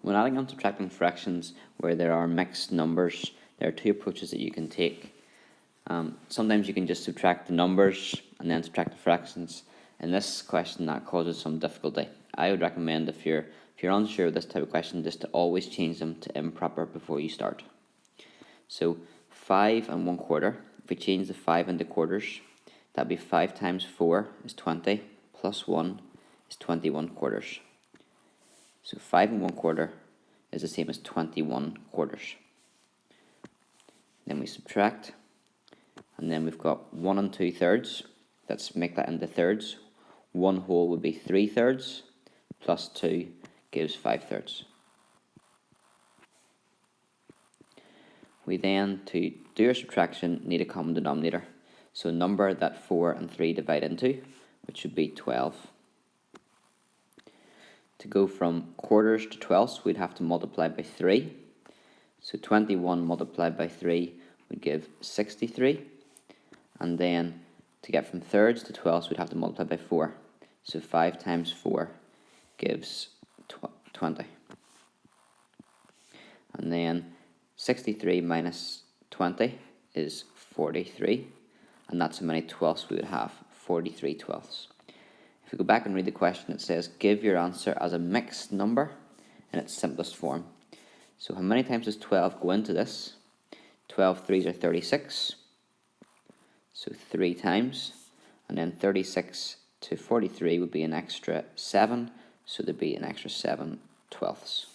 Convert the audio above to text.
When adding and subtracting fractions where there are mixed numbers, there are two approaches that you can take. Sometimes you can just subtract the numbers and then subtract the fractions. In this question, that causes some difficulty. I would recommend, if you're unsure of this type of question, just to always change them to improper before you start. So 5 1/4, if we change the 5 into quarters, that'd be 5 times 4 is 20, plus 1 is 21 quarters. So 5 1/4 is the same as 21 quarters. Then we subtract, and then we've got 1 2/3. Let's make that into thirds. 1 whole would be 3/3, plus 2 gives 5/3. We then, to do our subtraction, need a common denominator. So a number that 4 and 3 divide into, which would be 12. To go from quarters to twelfths, we'd have to multiply by 3. So 21 multiplied by 3 would give 63. And then to get from thirds to twelfths, we'd have to multiply by 4. So 5 times 4 gives 20. And then 63 minus 20 is 43. And that's how many twelfths we would have, 43 twelfths. If we go back and read the question, it says, give your answer as a mixed number in its simplest form. So how many times does 12 go into this? 12 3s are 36. So 3 times. And then 36 to 43 would be an extra 7. So there'd be an extra 7 twelfths.